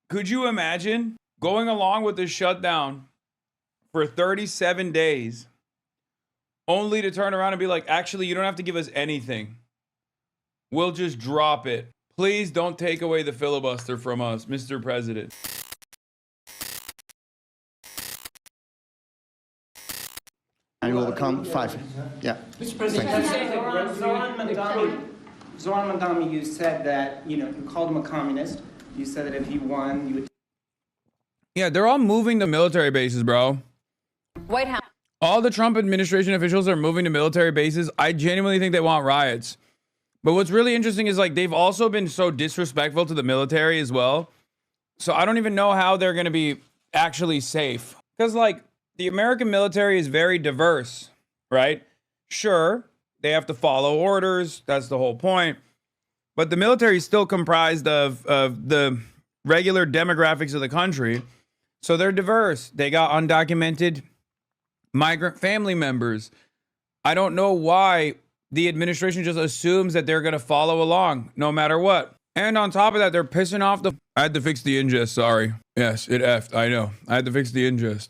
Could you imagine going along with this shutdown for 37 days only to turn around and be like, actually, you don't have to give us anything. We'll just drop it. Please don't take away the filibuster from us, Mr. President. And will become 5. Yeah. Mr. President, Zoran Mandami, you said that, you called him a communist. You said that if he won, you would... Yeah, they're all moving to military bases, bro. White House. All the Trump administration officials are moving to military bases. I genuinely think they want riots. But what's really interesting is like they've also been so disrespectful to the military as well. So I don't even know how they're going to be actually safe. Because like the American military is very diverse, right? Sure, they have to follow orders. That's the whole point. But the military is still comprised of the regular demographics of the country. So they're diverse. They got undocumented migrant family members. I don't know why the administration just assumes that they're going to follow along no matter what. And on top of that, they're pissing off the... I had to fix the ingest, sorry. Yes, it effed, I know. I had to fix the ingest.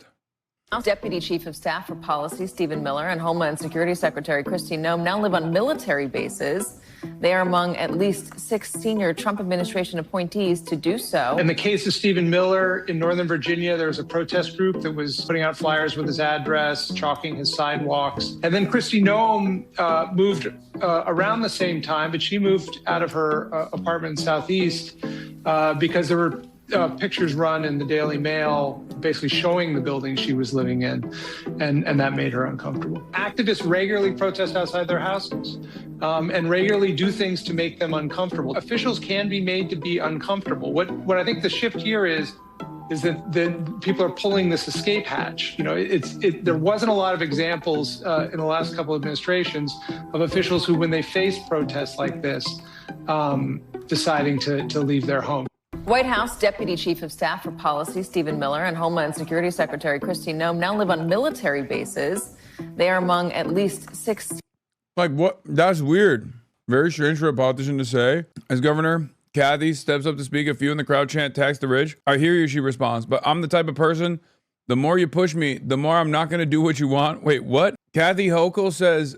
Deputy Chief of Staff for Policy Stephen Miller and Homeland Security Secretary Kristi Noem now live on military bases. They are among at least 6 senior Trump administration appointees to do so. In the case of Stephen Miller in Northern Virginia, there was a protest group that was putting out flyers with his address, chalking his sidewalks. And then Kristi Noem moved around the same time, but she moved out of her apartment in Southeast because there were pictures run in the Daily Mail basically showing the building she was living in, and that made her uncomfortable. Activists regularly protest outside their houses and regularly do things to make them uncomfortable. Officials can be made to be uncomfortable. What I think the shift here is that people are pulling this escape hatch. There wasn't a lot of examples in the last couple of administrations of officials who, when they face protests like this, deciding to leave their home. White House Deputy Chief of Staff for Policy Stephen Miller and Homeland Security Secretary Kristi Noem now live on military bases. They are among at least 6. Like, what? That's weird. Very strange for a politician to say. As Governor Kathy steps up to speak, a few in the crowd chant, tax the rich. I hear you, she responds, but I'm the type of person, the more you push me, the more I'm not going to do what you want. Wait, what? Kathy Hochul says,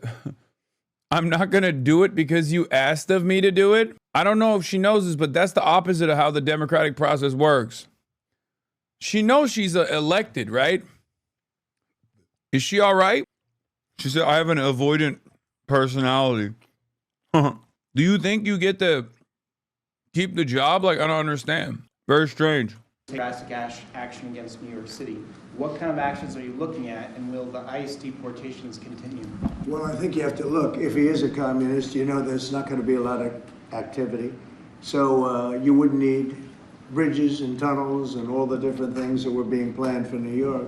I'm not going to do it because you asked of me to do it. I don't know if she knows this, but that's the opposite of how the democratic process works. She knows she's elected, right? Is she all right? She said, I have an avoidant personality. Do you think you get to keep the job? Like, I don't understand. Very strange. Drastic action against New York City. What kind of actions are you looking at, and will the ICE deportations continue? Well, I think you have to look. If he is a communist, there's not going to be a lot of activity. So you wouldn't need bridges and tunnels and all the different things that were being planned for New York,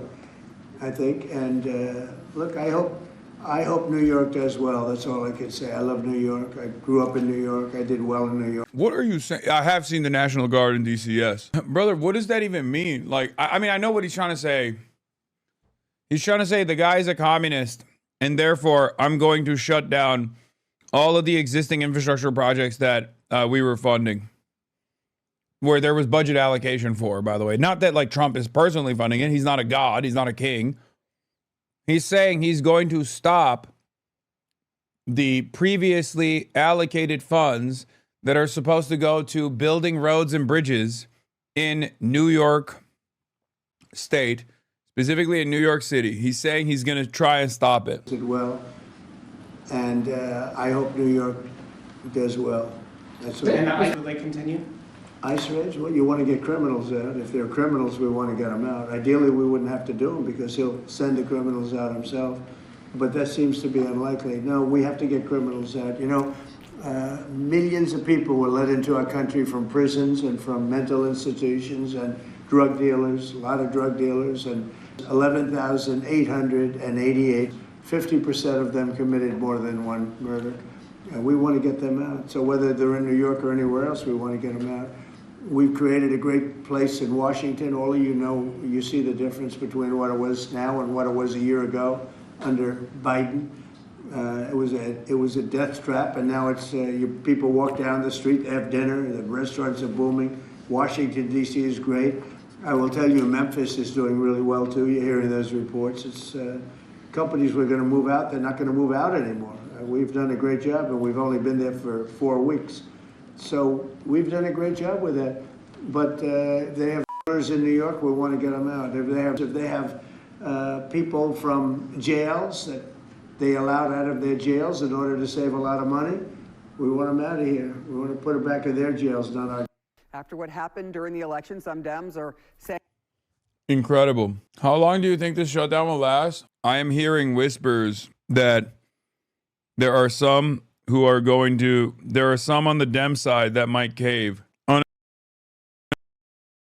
I think. And look, I hope New York does well. That's all I can say. I love New York. I grew up in New York. I did well in New York. What are you saying? I have seen the National Guard in DC, yes. Brother, what does that even mean? Like, I mean, I know what he's trying to say. He's trying to say the guy's a communist, and therefore I'm going to shut down all of the existing infrastructure projects that we were funding, where there was budget allocation for, by the way. Not that like Trump is personally funding it. He's not a god. He's not a king. He's saying he's going to stop the previously allocated funds that are supposed to go to building roads and bridges in New York State, specifically in New York City. He's saying he's going to try and stop it. Did well, and I hope New York does well. That's what. And ICE, will they continue? ICE raids? Well, you want to get criminals out. If they're criminals, we want to get them out. Ideally, we wouldn't have to do them because he'll send the criminals out himself. But that seems to be unlikely. No, we have to get criminals out. Millions of people were let into our country from prisons and from mental institutions and drug dealers, a lot of drug dealers, and 11,888. 50% of them committed more than one murder. We want to get them out. So whether they're in New York or anywhere else, we want to get them out. We've created a great place in Washington. All of you know, you see the difference between what it was now and what it was a year ago under Biden. It was a death trap, and now it's people walk down the street, they have dinner, the restaurants are booming. Washington, D.C. is great. I will tell you, Memphis is doing really well, too. You're hearing those reports. It's companies were going to move out. They're not going to move out anymore. We've done a great job, and we've only been there for 4 weeks. So we've done a great job with that. But they have in New York. We want to get them out. If they have people from jails that they allowed out of their jails in order to save a lot of money, we want them out of here. We want to put them back in their jails, not our. After what happened during the election, some Dems are saying. Incredible. How long do you think this shutdown will last? I am hearing whispers that there are some who are going to, there are some on the Dem side that might cave.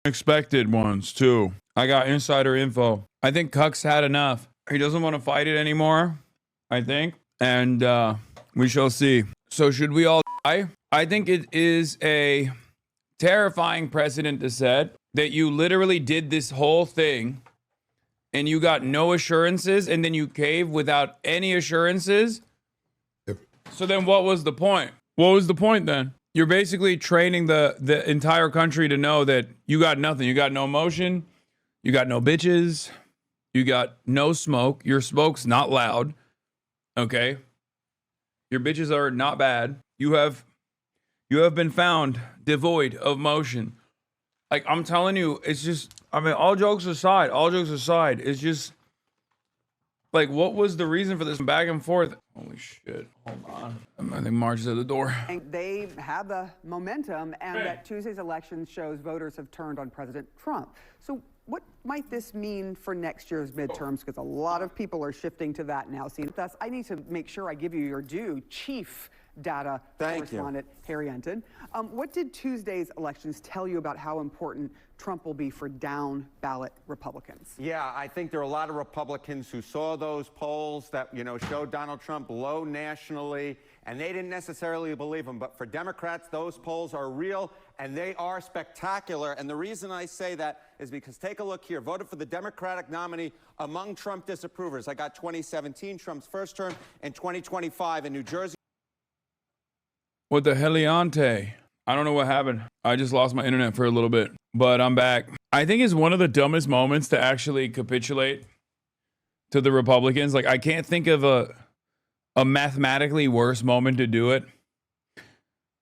Unexpected ones, too. I got insider info. I think Cuck's had enough. He doesn't want to fight it anymore, I think. And we shall see. So should we all die? I think it is a terrifying precedent to set that you literally did this whole thing and you got no assurances and then you cave without any assurances. So then what was the point? What was the point then? You're basically training the entire country to know that you got nothing. You got no motion. You got no bitches. You got no smoke. Your smoke's not loud. Okay. Your bitches are not bad. You have been found devoid of motion. Like, I'm telling you, it's just, I mean, all jokes aside, it's just, like, what was the reason for this back and forth? Holy shit. Hold on. I think Marge is at the door. They have the momentum, and that Tuesday's election shows voters have turned on President Trump. So what might this mean for next year's midterms? Because a lot of people are shifting to that now. See, thus, I need to make sure I give you your due, Chief Data Correspondent Harry Enton. What did Tuesday's elections tell you about how important Trump will be for down ballot Republicans? Yeah, I think there are a lot of Republicans who saw those polls that, showed Donald Trump low nationally, and they didn't necessarily believe him. But for Democrats, those polls are real, and they are spectacular. And the reason I say that is because take a look here. Voted for the Democratic nominee among Trump disapprovers. I got 2017, Trump's first term, and 2025 in New Jersey. What the heliante? I don't know what happened. I just lost my internet for a little bit, but I'm back. I think it's one of the dumbest moments to actually capitulate to the Republicans. Like, I can't think of a mathematically worse moment to do it.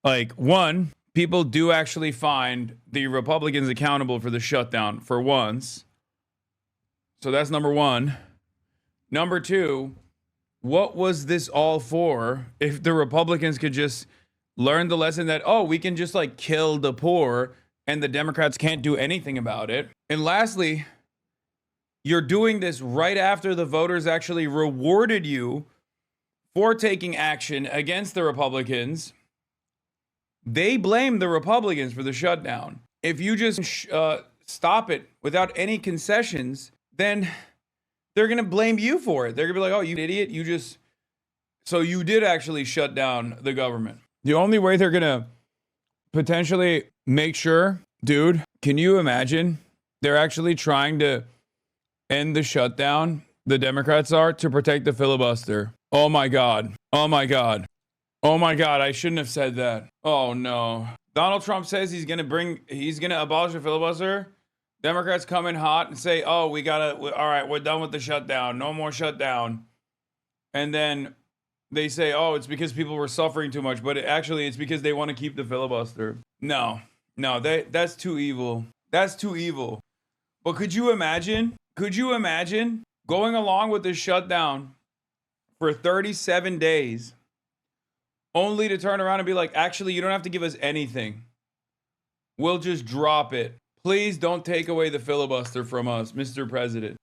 Like, one, people do actually find the Republicans accountable for the shutdown for once. So that's number one. Number two, what was this all for if the Republicans could just learn the lesson that, oh, we can just like kill the poor and the Democrats can't do anything about it? And lastly, you're doing this right after the voters actually rewarded you for taking action against the Republicans. They blame the Republicans for the shutdown. If you just stop it without any concessions, then they're going to blame you for it. They're going to be like, oh, you idiot. So you did actually shut down the government. The only way they're going to potentially make sure, dude, can you imagine? They're actually trying to end the shutdown, the Democrats are, to protect the filibuster. Oh my God. Oh my God. Oh my God. I shouldn't have said that. Oh no. Donald Trump says he's going to abolish the filibuster. Democrats come in hot and say, oh, all right, we're done with the shutdown. No more shutdown. And then they say, oh, it's because people were suffering too much, but it's because they want to keep the filibuster. No, that's too evil. That's too evil. But could you imagine going along with this shutdown for 37 days, only to turn around and be like, actually, you don't have to give us anything. We'll just drop it. Please don't take away the filibuster from us, Mr. President.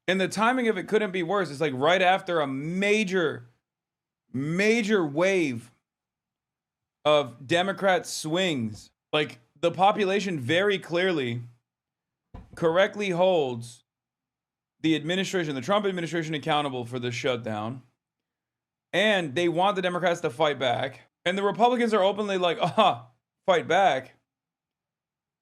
And the timing of it couldn't be worse. It's like right after a major wave of Democrat swings. Like, the population very clearly, correctly holds the Trump administration accountable for the shutdown. And they want the Democrats to fight back. And the Republicans are openly like, fight back.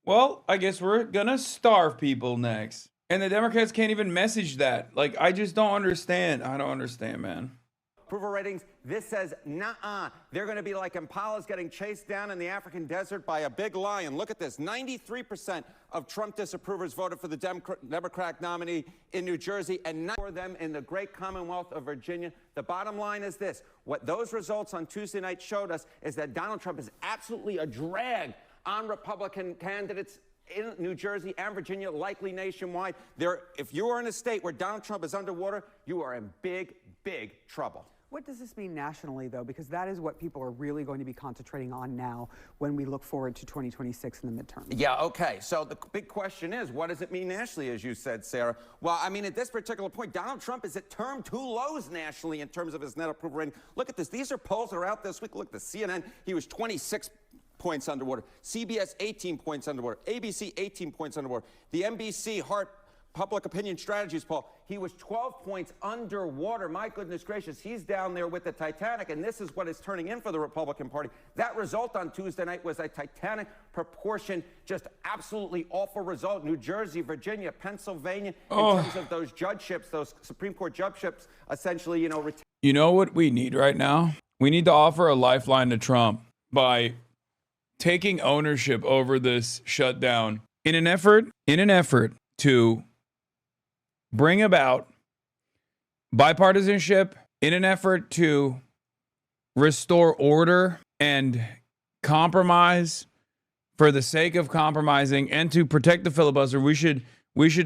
Well, I guess we're gonna starve people next. And the Democrats can't even message that. Like, I just don't understand. I don't understand, man. approval ratings. This says, nah, they're going to be like impalas getting chased down in the African desert by a big lion. Look at this. 93% of Trump disapprovers voted for the Democratic nominee in New Jersey, and not for them in the great Commonwealth of Virginia. The bottom line is this. What those results on Tuesday night showed us is that Donald Trump is absolutely a drag on Republican candidates in New Jersey and Virginia, likely nationwide. If you are in a state where Donald Trump is underwater, you are in big, big trouble. What does this mean nationally, though? Because that is what people are really going to be concentrating on now when we look forward to 2026 in the midterm. Yeah, okay. So the big question is, what does it mean nationally, as you said, Sarah? Well, I mean, at this particular point, Donald Trump is at term 2 lows nationally in terms of his net approval rating. Look at this. These are polls that are out this week. Look at the CNN. He was 26 points underwater. CBS, 18 points underwater. ABC, 18 points underwater. The NBC Hart Public Opinion Strategies poll, he was 12 points underwater. My goodness gracious, he's down there with the Titanic, and this is what is turning in for the Republican Party. That result on Tuesday night was a Titanic proportion, just absolutely awful result. New Jersey, Virginia, Pennsylvania, in terms of those judgeships, those Supreme Court judgeships, essentially, You know what we need right now? We need to offer a lifeline to Trump by taking ownership over this shutdown in an effort to bring about bipartisanship, in an effort to restore order and compromise for the sake of compromising, and to protect the filibuster. We should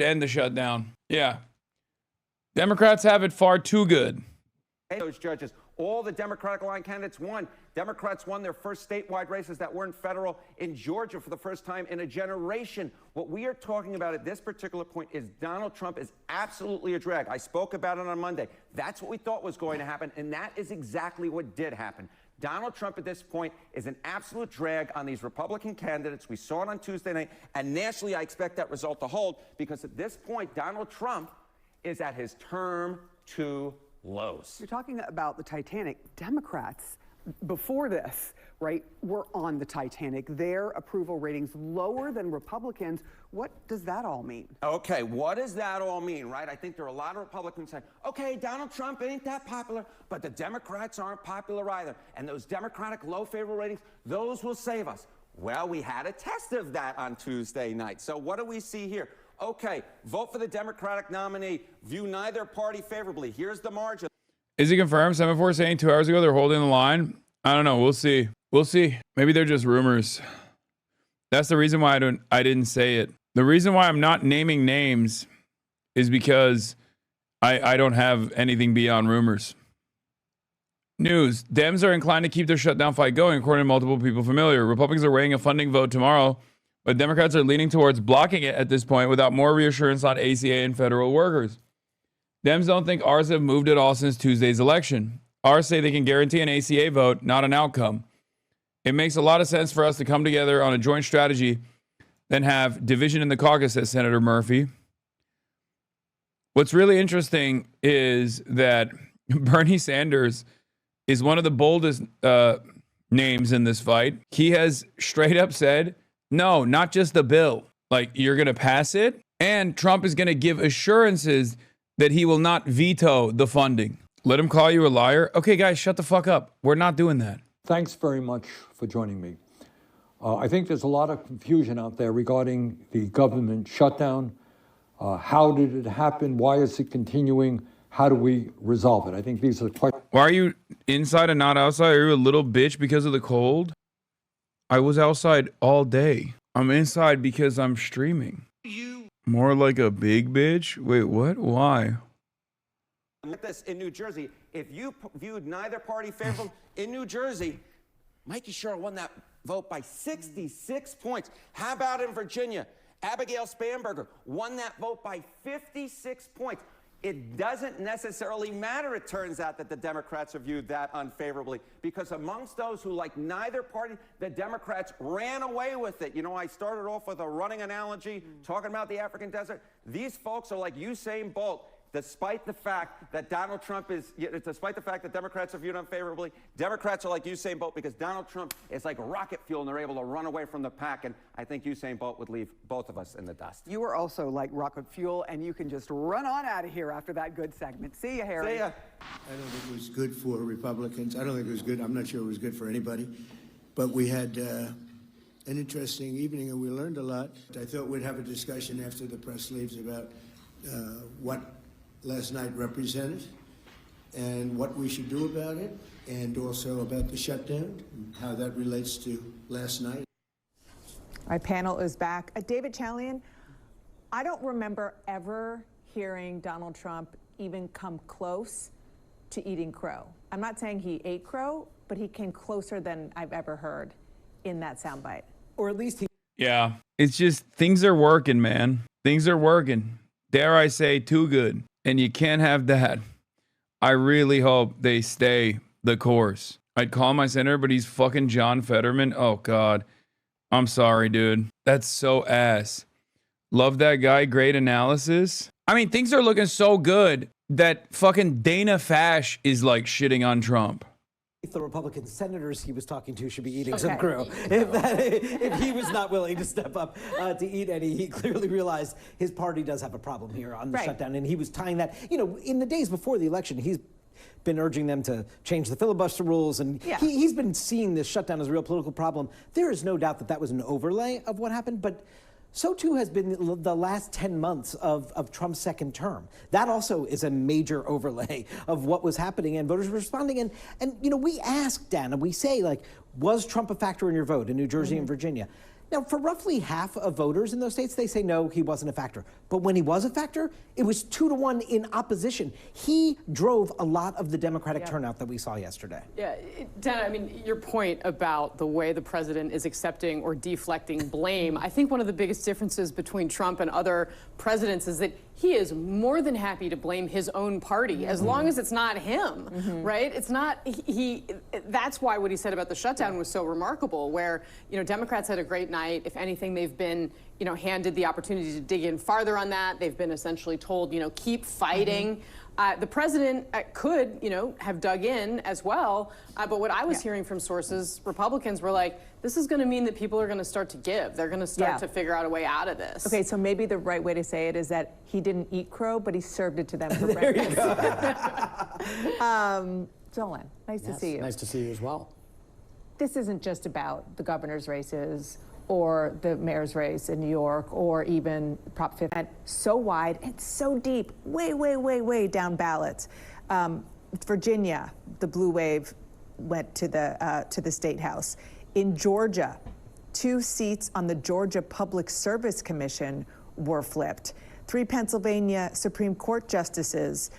end the shutdown. Yeah. Democrats have it far too good. Those judges, all the Democratic line candidates won. Democrats won their first statewide races that weren't federal in Georgia for the first time in a generation. What we are talking about at this particular point is Donald Trump is absolutely a drag. I spoke about it on Monday. That's what we thought was going to happen, and that is exactly what did happen. Donald Trump at this point is an absolute drag on these Republican candidates. We saw it on Tuesday night, and nationally I expect that result to hold, because at this point Donald Trump is at his term 2 lows. You're talking about the Titanic. Democrats, before this, right, were on the Titanic. Their approval ratings lower than Republicans. What does that all mean? Okay, what does that all mean, right? I think there are a lot of Republicans saying, okay, Donald Trump ain't that popular, but the Democrats aren't popular either. And those Democratic low favorable ratings, those will save us. Well, we had a test of that on Tuesday night. So what do we see here? Okay, vote for the Democratic nominee. View neither party favorably. Here's the margin. Is it confirmed? Semaphore saying 2 hours ago they're holding the line. I don't know. We'll see. We'll see. Maybe they're just rumors. That's the reason why I didn't say it. The reason why I'm not naming names is because I don't have anything beyond rumors. News. Dems are inclined to keep their shutdown fight going, according to multiple people familiar. Republicans are weighing a funding vote tomorrow, but Democrats are leaning towards blocking it at this point without more reassurance on ACA and federal workers. Dems don't think ours have moved at all since Tuesday's election. Ours say they can guarantee an ACA vote, not an outcome. It makes a lot of sense for us to come together on a joint strategy than have division in the caucus, says Senator Murphy. What's really interesting is that Bernie Sanders is one of the boldest names in this fight. He has straight up said, no, not just the bill. Like, you're going to pass it, and Trump is going to give assurances that he will not veto the funding. Let him call you a liar. Okay, guys, shut the fuck up. We're not doing that. Thanks very much for joining me. I think there's a lot of confusion out there regarding the government shutdown. How did it happen? Why is it continuing? How do we resolve it? I think these are questions. Why are you inside and not outside? Are you a little bitch because of the cold? I was outside all day. I'm inside because I'm streaming. More like a big bitch? Wait, what? Why? At this in New Jersey, if you viewed neither party favorable in New Jersey, Mikey Sherrill won that vote by 66 points. How about in Virginia? Abigail Spanberger won that vote by 56 points. It doesn't necessarily matter, it turns out, that the Democrats are viewed that unfavorably, because amongst those who like neither party, the Democrats ran away with it. You know, I started off with a running analogy, talking about the African desert. These folks are like Usain Bolt. despite the fact that Donald Trump is, despite the fact that Democrats are viewed unfavorably, Democrats are like Usain Bolt because Donald Trump is like rocket fuel and they're able to run away from the pack. And I think Usain Bolt would leave both of us in the dust. You are also like rocket fuel, and you can just run on out of here after that good segment. See you, Harry. See ya. I don't think it was good for Republicans. I don't think it was good. I'm not sure it was good for anybody. But we had an interesting evening, and we learned a lot. I thought we'd have a discussion after the press leaves about what last night represented and what we should do about it, and also about the shutdown, and how that relates to last night. Our panel is back. David Chalian, I don't remember ever hearing Donald Trump even come close to eating crow. I'm not saying he ate crow, but he came closer than I've ever heard in that soundbite. Or at least he... Yeah, it's just things are working, man. Things are working. Dare I say, too good. And you can't have that. I really hope they stay the course. I'd call my senator, but he's fucking John Fetterman. Oh, God. I'm sorry, dude. That's so ass. Love that guy. Great analysis. I mean, things are looking so good that fucking Dana Fash is like shitting on Trump. The Republican senators he was talking to should be eating some crow. If he was not willing to step up to eat any, he clearly realized his party does have a problem here on the shutdown. And he was tying that, you know, in the days before the election, he's been urging them to change the filibuster rules. And he's been seeing this shutdown as a real political problem. There is no doubt that that was an overlay of what happened. But so too has been the last 10 months of Trump's second term. That also is a major overlay of what was happening, and voters were responding. And you know, we ask, Dan, and we say, like, was Trump a factor in your vote in New Jersey and Virginia? Now, for roughly half of voters in those states, they say no, he wasn't a factor. But when he was a factor, it was 2-1 in opposition. He drove a lot of the Democratic turnout that we saw yesterday. Yeah, Dan, I mean, your point about the way the president is accepting or deflecting blame, I think one of the biggest differences between Trump and other presidents is that he is more than happy to blame his own party as long as it's not him, right? It's not, that's why what he said about the shutdown was so remarkable, where, you know, Democrats had a great night. If anything, they've been, you know, handed the opportunity to dig in farther on that. They've been essentially told, you know, keep fighting. The president could, you know, have dug in as well. But what I was hearing from sources, Republicans were like, this is going to mean that people are going to start to give. They're going to start to figure out a way out of this. Okay, so maybe the right way to say it is that he didn't eat crow, but he served it to them for breakfast. Zolan, nice to see you. Nice to see you as well. This isn't just about the governor's races or the mayor's race in New York, or even Prop 50. So wide and so deep, way, way, way, way down ballots. Virginia, the blue wave went to the state house. In Georgia, 2 seats on the Georgia Public Service Commission were flipped. 3 Pennsylvania Supreme Court justices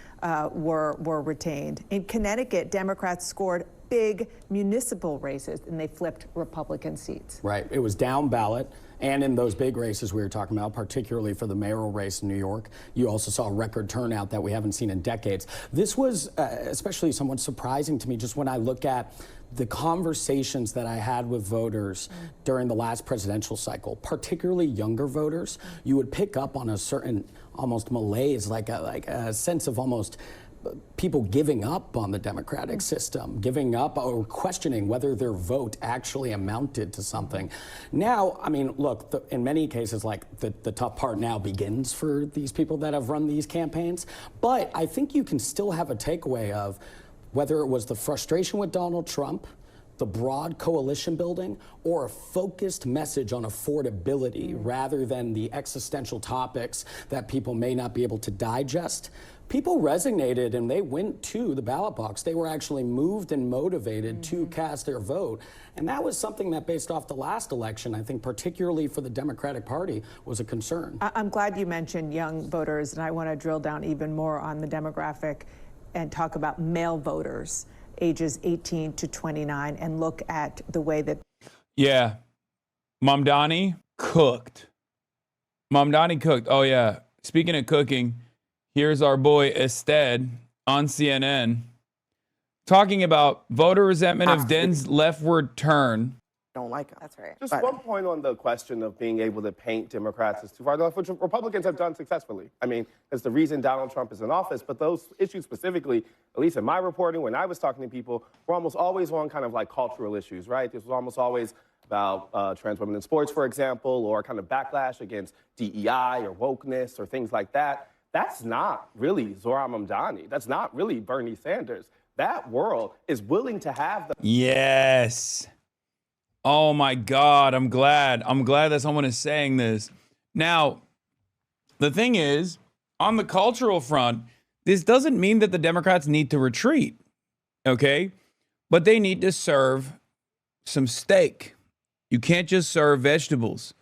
were retained. In Connecticut, Democrats scored big municipal races, and they flipped Republican seats. Right. It was down ballot. And in those big races we were talking about, particularly for the mayoral race in New York, you also saw a record turnout that we haven't seen in decades. This was especially somewhat surprising to me, just when I look at the conversations that I had with voters during the last presidential cycle, particularly younger voters. You would pick up on a certain almost malaise, like a sense of almost people giving up on the democratic system, giving up or questioning whether their vote actually amounted to something. Now, I mean, look, in many cases, like the tough part now begins for these people that have run these campaigns. But I think you can still have a takeaway of whether it was the frustration with Donald Trump, the broad coalition building, or a focused message on affordability rather than the existential topics that people may not be able to digest. People resonated and they went to the ballot box. They were actually moved and motivated to cast their vote. And that was something that, based off the last election, I think particularly for the Democratic Party, was a concern. I'm glad you mentioned young voters, and I want to drill down even more on the demographic and talk about male voters, ages 18 to 29, and look at the way that... Yeah. Mamdani cooked. Mamdani cooked. Oh, yeah. Speaking of cooking, here's our boy Ested on CNN talking about voter resentment of Den's leftward turn. don't like them. That's right. Just one point on the question of being able to paint Democrats as too far left, which Republicans have done successfully. I mean, it's the reason Donald Trump is in office, but those issues specifically, at least in my reporting, when I was talking to people, were almost always on kind of like cultural issues, right? This was almost always about trans women in sports, for example, or kind of backlash against DEI or wokeness or things like that. That's not really Zohran Mamdani. That's not really Bernie Sanders. That world is willing to have the... Yes. Oh my God, I'm glad that someone is saying this. Now, the thing is, on the cultural front, this doesn't mean that the Democrats need to retreat, okay? But they need to serve some steak. You can't just serve vegetables.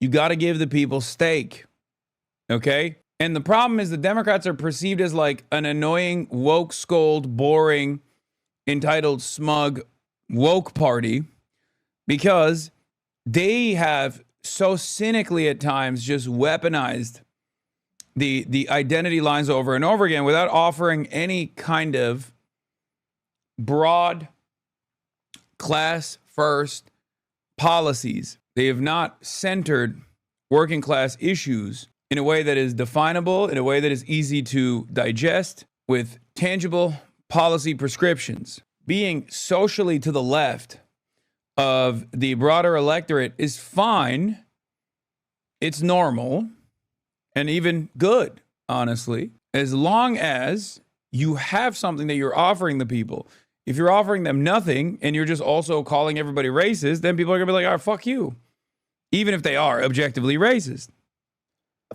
You got to give the people steak, okay? And the problem is the Democrats are perceived as like an annoying, woke, scold, boring, entitled, smug, woke party, because they have so cynically at times just weaponized the identity lines over and over again without offering any kind of broad class first policies. They have not centered working class issues in a way that is definable, in a way that is easy to digest, with tangible policy prescriptions. Being socially to the left of the broader electorate is fine. It's normal and even good, honestly, as long as you have something that you're offering the people. If you're offering them nothing and you're just also calling everybody racist, then people are gonna be like, all right, fuck you, even if they are objectively racist.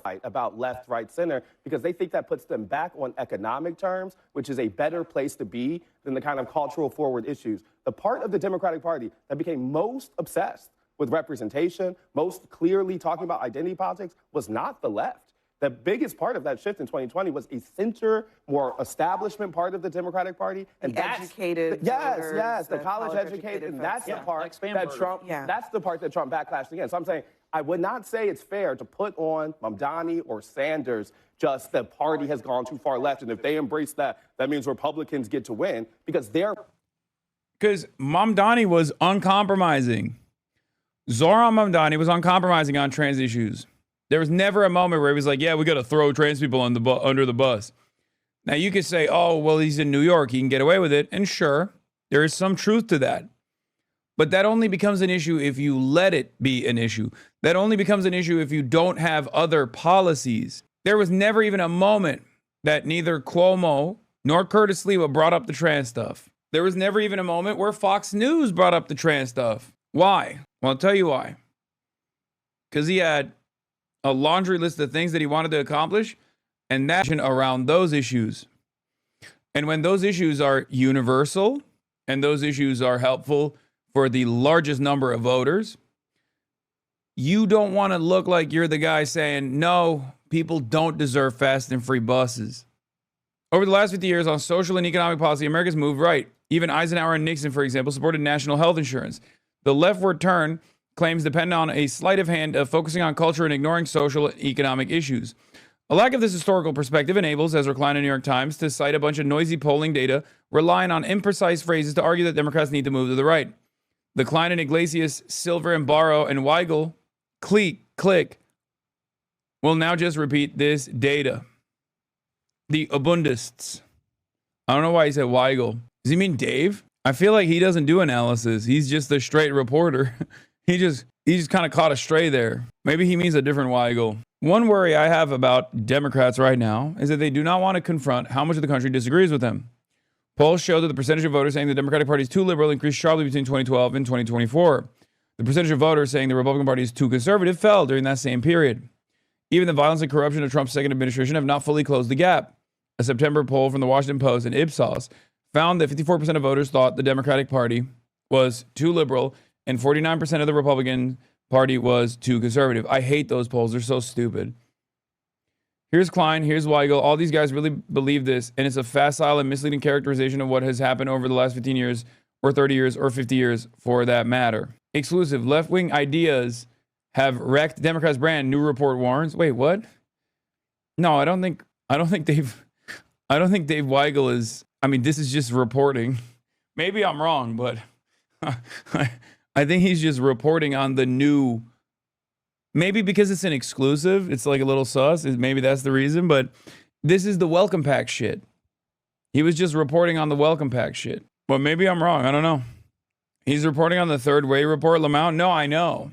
Fight about left, right, center, because they think that puts them back on economic terms, which is a better place to be than the kind of cultural forward issues. The part of the Democratic Party that became most obsessed with representation, most clearly talking about identity politics, was not the left. The biggest part of that shift in 2020 was a center, more establishment part of the Democratic Party. And The educated voters, the college educated, and that's the part that Trump, that's the part that Trump backlashed against. So I'm saying, I would not say it's fair to put on Mamdani or Sanders just the party has gone too far left, and if they embrace that, that means Republicans get to win, because Mamdani was uncompromising. Zohran Mamdani was uncompromising on trans issues. There was never a moment where he was like, yeah, we got to throw trans people on under the bus. Now, you could say, oh, well, he's in New York, he can get away with it. And sure, there is some truth to that. But that only becomes an issue if you let it be an issue. That only becomes an issue if you don't have other policies. There was never even a moment that neither Cuomo nor Curtis Lewa brought up the trans stuff. There was never even a moment where Fox News brought up the trans stuff. Why? Well, I'll tell you why. Because he had a laundry list of things that he wanted to accomplish, and that around those issues. And when those issues are universal and those issues are helpful for the largest number of voters, you don't want to look like you're the guy saying, no, people don't deserve fast and free buses. Over the last 50 years on social and economic policy, America's moved right. Even Eisenhower and Nixon, for example, supported national health insurance. The leftward turn claims depend on a sleight of hand of focusing on culture and ignoring social and economic issues. A lack of this historical perspective enables, as reclined in New York Times, to cite a bunch of noisy polling data relying on imprecise phrases to argue that Democrats need to move to the right. The Klein and Iglesias, Silver and Barrow and Weigel click will now just repeat this data. The Abundists. I don't know why he said Weigel. Does he mean Dave? I feel like he doesn't do analysis. He's just a straight reporter. He just kind of caught a stray there. Maybe he means a different Weigel. One worry I have about Democrats right now is that they do not want to confront how much of the country disagrees with them. Polls show that the percentage of voters saying the Democratic Party is too liberal increased sharply between 2012 and 2024. The percentage of voters saying the Republican Party is too conservative fell during that same period. Even the violence and corruption of Trump's second administration have not fully closed the gap. A September poll from the Washington Post and Ipsos found that 54% of voters thought the Democratic Party was too liberal and 49% of the Republican Party was too conservative. I hate those polls. They're so stupid. Here's Klein, here's Weigel. All these guys really believe this, and it's a facile and misleading characterization of what has happened over the last 15 years, or 30 years, or 50 years, for that matter. Exclusive. Left-wing ideas have wrecked Democrats' brand, new report warns. Wait, what? No, I don't think Dave Weigel is, I mean, this is just reporting. Maybe I'm wrong, but I think he's just reporting on the new, maybe because it's an exclusive, it's like a little sus. Maybe that's the reason, but this is the welcome pack shit. He was just reporting on the welcome pack shit. But maybe I'm wrong. I don't know. He's reporting on the third way report, Lamount. No, I know.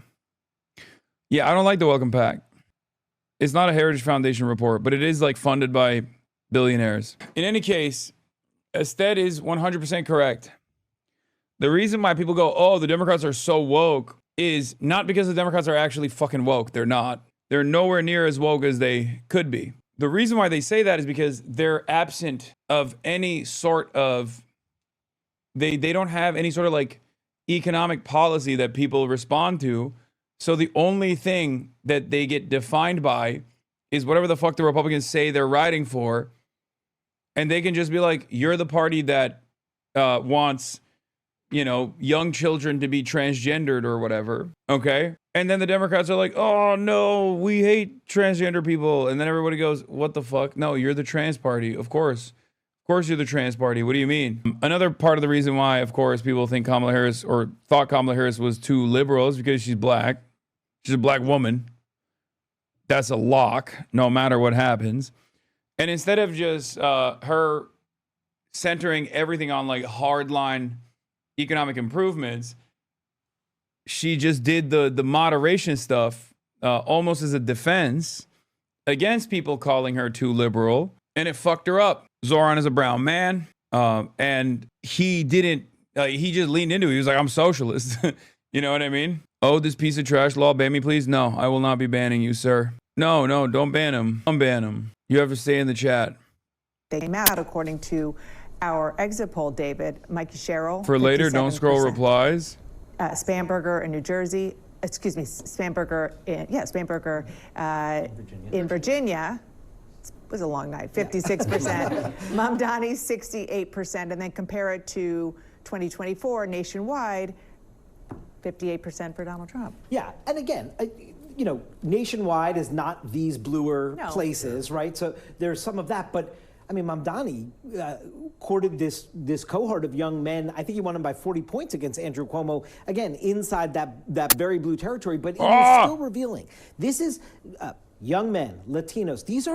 Yeah, I don't like the welcome pack. It's not a Heritage Foundation report, but it is like funded by billionaires. In any case, Ested is 100% correct. The reason why people go, oh, the Democrats are so woke is not because the Democrats are actually fucking woke. They're not. They're nowhere near as woke as they could be. The reason why they say that is because they're absent of any sort of, they don't have any sort of like economic policy that people respond to. So the only thing that they get defined by is whatever the fuck the Republicans say they're riding for. And they can just be like, you're the party that wants, you know, young children to be transgendered or whatever. Okay. And then the Democrats are like, oh no, we hate transgender people. And then everybody goes, what the fuck? No, you're the trans party. Of course you're the trans party. What do you mean? Another part of the reason why, of course, people think Kamala Harris or thought Kamala Harris was too liberal is because she's black. She's a black woman. That's a lock, no matter what happens. And instead of just her centering everything on like hardline economic improvements, she just did the moderation stuff almost as a defense against people calling her too liberal, and it fucked her up. Zoran is a brown man, and he didn't, he just leaned into it. He was like, I'm socialist. You know what I mean? Oh, this piece of trash law, ban me, please? No, I will not be banning you, sir. No, don't ban him. Unban him. You have to stay in the chat. They came out, according to our exit poll, David, Mikey Sherrill. For later, don't scroll replies. Spamberger in New Jersey, Spamberger in Virginia. It was a long night, 56%. Mamdani, 68%. And then compare it to 2024 nationwide, 58% for Donald Trump. Yeah, and again, you know, nationwide is not these bluer places, right? So there's some of that, but I mean, Mamdani courted this cohort of young men. I think he won them by 40 points against Andrew Cuomo, again, inside that very blue territory, but it was still revealing. This is young men, Latinos. These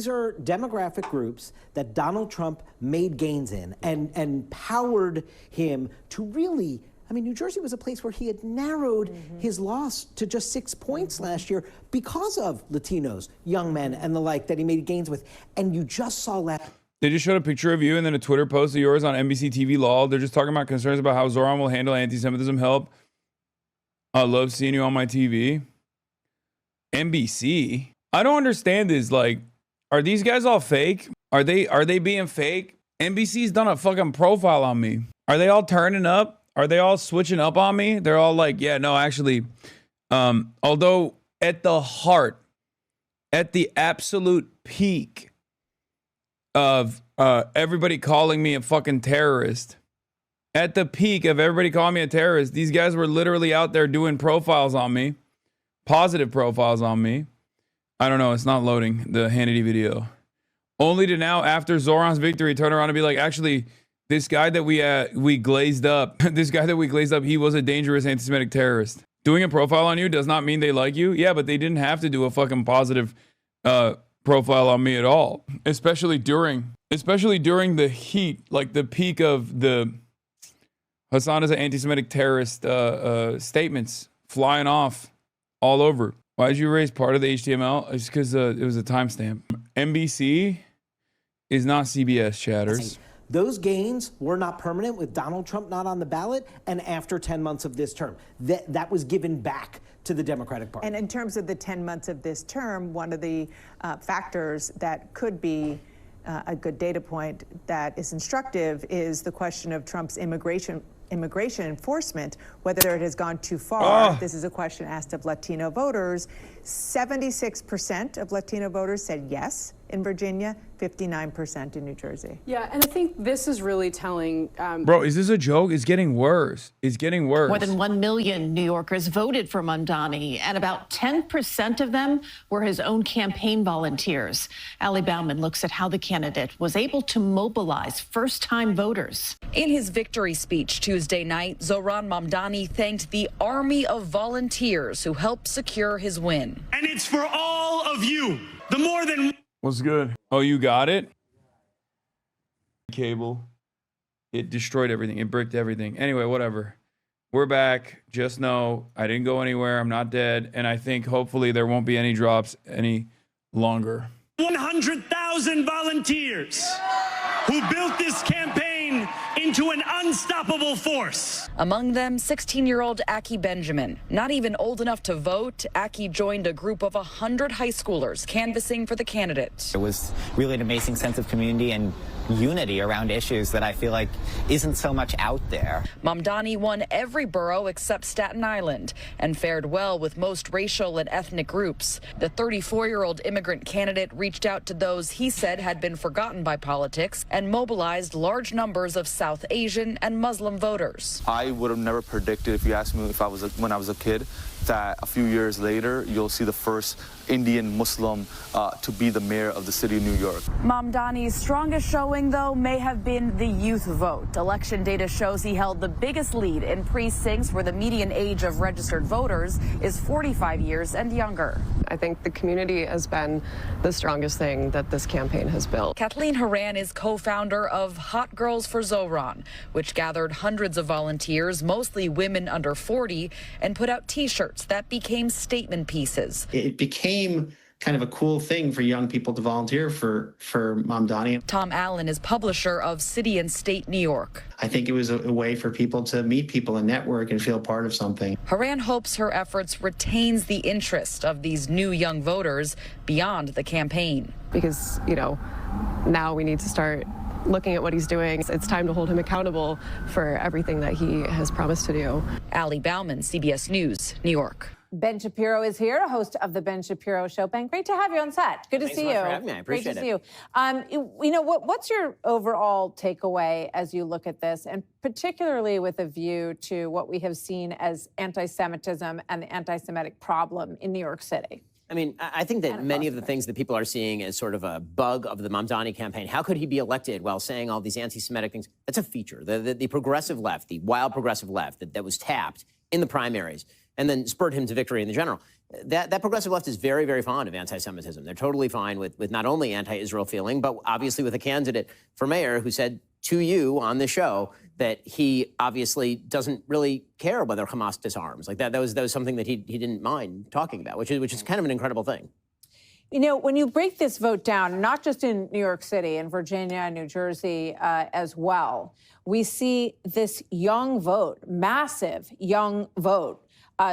are demographic groups that Donald Trump made gains in and powered him to really, I mean, New Jersey was a place where he had narrowed his loss to just 6 points last year because of Latinos, young men, and the like that he made gains with. And you just saw that. They just showed a picture of you and then a Twitter post of yours on NBC TV Law. They're just talking about concerns about how Zoran will handle anti-Semitism. Help. I love seeing you on my TV. NBC. I don't understand this. Like, are these guys all fake? Are they being fake? NBC's done a fucking profile on me. Are they all turning up? Are they all switching up on me? They're all like, yeah, no, actually, although at the heart, at the absolute peak of everybody calling me a fucking terrorist, at the peak of everybody calling me a terrorist, these guys were literally out there doing profiles on me, positive profiles on me. I don't know, it's not loading the Hannity video. Only to now, after Zoran's victory, turn around and be like, actually, this guy that we glazed up, he was a dangerous anti-Semitic terrorist. Doing a profile on you does not mean they like you. Yeah, but they didn't have to do a fucking positive profile on me at all. Especially during the heat, like the peak of the Hasan is an anti-Semitic terrorist statements flying off all over. Why did you erase part of the HTML? It's because it was a timestamp. NBC is not CBS, chatters. Those gains were not permanent with Donald Trump not on the ballot and after 10 months of this term. That was given back to the Democratic Party. And in terms of the 10 months of this term, one of the factors that could be a good data point that is instructive is the question of Trump's immigration enforcement, whether it has gone too far. This is a question asked of Latino voters. 76% of Latino voters said yes, in Virginia, 59% in New Jersey. Yeah, and I think this is really telling. Bro, is this a joke? It's getting worse. It's getting worse. More than 1 million New Yorkers voted for Mamdani, and about 10% of them were his own campaign volunteers. Ali Bauman looks at how the candidate was able to mobilize first-time voters. In his victory speech Tuesday night, Zohran Mamdani thanked the army of volunteers who helped secure his win. And it's for all of you. The more than... What's good? Oh, you got it? Cable. It destroyed everything. It bricked everything. Anyway, whatever. We're back. Just know I didn't go anywhere. I'm not dead. And I think hopefully there won't be any drops any longer. 100,000 volunteers who built this campaign into an unstoppable force. Among them, 16-year-old Aki Benjamin. Not even old enough to vote, Aki joined a group of 100 high schoolers canvassing for the candidate. It was really an amazing sense of community and unity around issues that I feel like isn't so much out there. Mamdani won every borough except Staten Island and fared well with most racial and ethnic groups. The 34-year-old immigrant candidate reached out to those he said had been forgotten by politics and mobilized large numbers of South Asian and Muslim voters. I would have never predicted, if you asked me if I was when I was a kid, that a few years later you'll see the first Indian Muslim to be the mayor of the city of New York. Mamdani's strongest showing, though, may have been the youth vote. Election data shows he held the biggest lead in precincts where the median age of registered voters is 45 years and younger. I think the community has been the strongest thing that this campaign has built. Kathleen Haran is co-founder of Hot Girls for Zohran, which gathered hundreds of volunteers, mostly women under 40, and put out T-shirts that became statement pieces. It became kind of a cool thing for young people to volunteer for Mamdani. Tom Allen is publisher of City and State New York. I think it was a way for people to meet people and network and feel part of something. Haran hopes her efforts retains the interest of these new young voters beyond the campaign. Because, now we need to start looking at what he's doing. It's time to hold him accountable for everything that he has promised to do. Ali Bauman, CBS News, New York. Ben Shapiro is here, host of the Ben Shapiro Show. Ben, great to have you on set. Good to see you. Thanks so much for having me. I appreciate it. Great to see you. What's your overall takeaway as you look at this, and particularly with a view to what we have seen as anti-Semitism and the anti-Semitic problem in New York City? I mean, I think that many of the things that people are seeing as sort of a bug of the Mamdani campaign, how could he be elected while saying all these anti-Semitic things? That's a feature. The progressive left, the wild progressive left that was tapped in the primaries and then spurred him to victory in the general. That progressive left is very, very fond of anti-Semitism. They're totally fine with not only anti-Israel feeling, but obviously with a candidate for mayor who said to you on the show that he obviously doesn't really care whether Hamas disarms. Like that was something that he didn't mind talking about, which is kind of an incredible thing. When you break this vote down, not just in New York City, in Virginia and New Jersey as well, we see this young vote, massive young vote,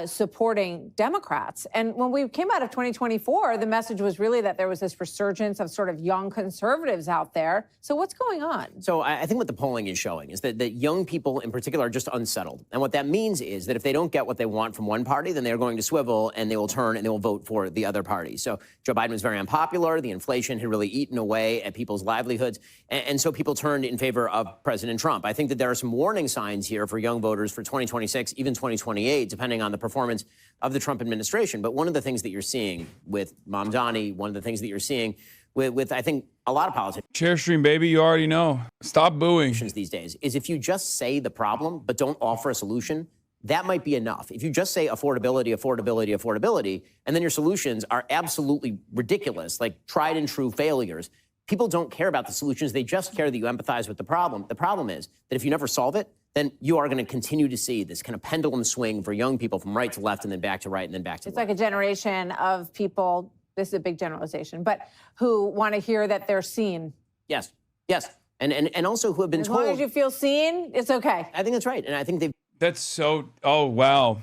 supporting Democrats. And when we came out of 2024, the message was really that there was this resurgence of sort of young conservatives out there. So what's going on? So I think what the polling is showing is that young people in particular are just unsettled. And what that means is that if they don't get what they want from one party, then they're going to swivel and they will turn and they will vote for the other party. So Joe Biden was very unpopular. The inflation had really eaten away at people's livelihoods. And so people turned in favor of President Trump. I think that there are some warning signs here for young voters for 2026, even 2028, depending on the performance of the Trump administration. But one of the things that you're seeing with Mamdani, one of the things that you're seeing with I think, a lot of politicians. Chair stream, baby, you already know. Stop booing. These days is if you just say the problem, but don't offer a solution, that might be enough. If you just say affordability, affordability, affordability, and then your solutions are absolutely ridiculous, like tried and true failures, people don't care about the solutions. They just care that you empathize with the problem. The problem is that if you never solve it, then you are going to continue to see this kind of pendulum swing for young people from right to left and then back to right and then back to left. It's like a generation of people, this is a big generalization, but who want to hear that they're seen. Yes, yes. And also who have been told. As long as you feel seen, it's okay. I think that's right. And I think they've. That's so, oh, wow.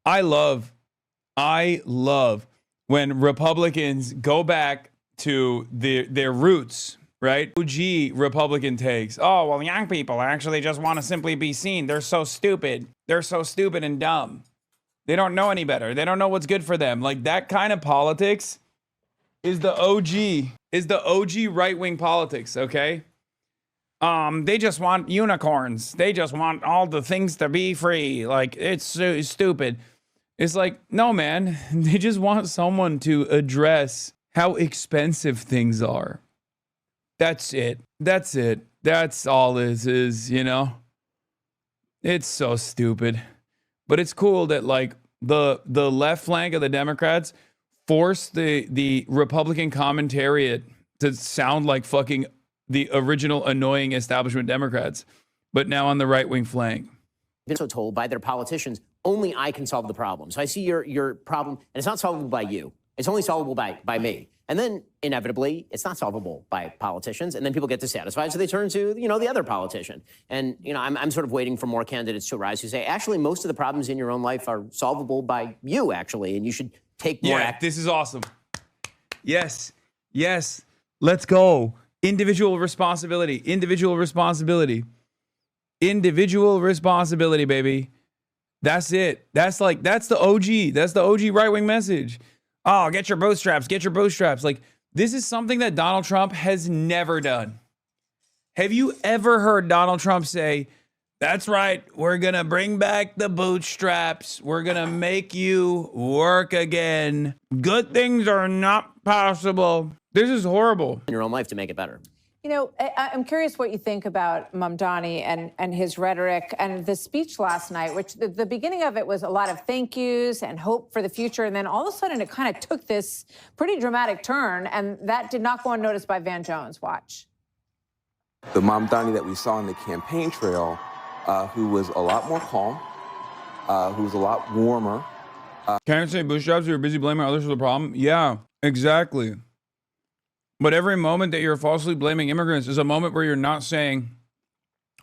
I love when Republicans go back to their roots, right? OG Republican takes. Oh, well, young people actually just want to simply be seen. They're so stupid. They're so stupid and dumb. They don't know any better. They don't know what's good for them. Like that kind of politics is the OG right-wing politics, okay? They just want unicorns. They just want all the things to be free. Like, it's so stupid. It's like, no, man. They just want someone to address how expensive things are. That's it. That's it. That's all this is, you know? It's so stupid. But it's cool that, like, the left flank of the Democrats forced the Republican commentariat to sound like fucking the original annoying establishment Democrats, but now on the right-wing flank. Been so told by their politicians, only I can solve the problem. So I see your problem, and it's not solvable by you. It's only solvable by me. And then, inevitably, it's not solvable by politicians, and then people get dissatisfied, so they turn to, you know, the other politician. And, you know, I'm sort of waiting for more candidates to arise who say, actually, most of the problems in your own life are solvable by you, actually, and you should take more action. This is awesome. Yes. Yes. Let's go. Individual responsibility. Individual responsibility. Individual responsibility, baby. That's it. That's the OG. That's the OG right-wing message. Oh, get your bootstraps. Get your bootstraps. Like, this is something that Donald Trump has never done. Have you ever heard Donald Trump say, that's right, we're going to bring back the bootstraps. We're going to make you work again. Good things are not possible. This is horrible. In your own life to make it better. You know, I'm curious what you think about Mamdani and his rhetoric and the speech last night, which the beginning of it was a lot of thank yous and hope for the future. And then all of a sudden it kind of took this pretty dramatic turn. And that did not go unnoticed by Van Jones. Watch. The Mamdani that we saw on the campaign trail, who was a lot more calm, who was a lot warmer. Can't say bootstraps, you're busy blaming others for the problem. Yeah, exactly. But every moment that you're falsely blaming immigrants is a moment where you're not saying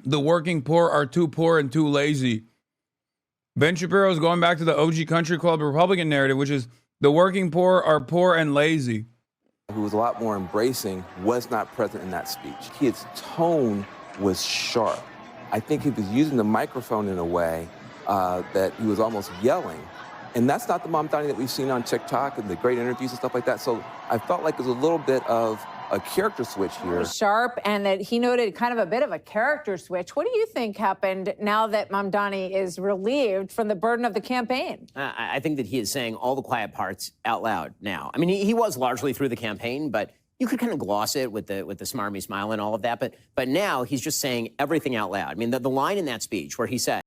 the working poor are too poor and too lazy. Ben Shapiro is going back to the OG Country Club Republican narrative, which is the working poor are poor and lazy. Who was a lot more embracing, was not present in that speech. His tone was sharp. I think he was using the microphone in a way that he was almost yelling. And that's not the Mamdani that we've seen on TikTok and the great interviews and stuff like that. So I felt like there's a little bit of a character switch here. Sharp, and that he noted kind of a bit of a character switch. What do you think happened now that Mamdani is relieved from the burden of the campaign? I think that he is saying all the quiet parts out loud now. I mean, he was largely through the campaign, but you could kind of gloss it with the smarmy smile and all of that. But now he's just saying everything out loud. I mean, the line in that speech where he said,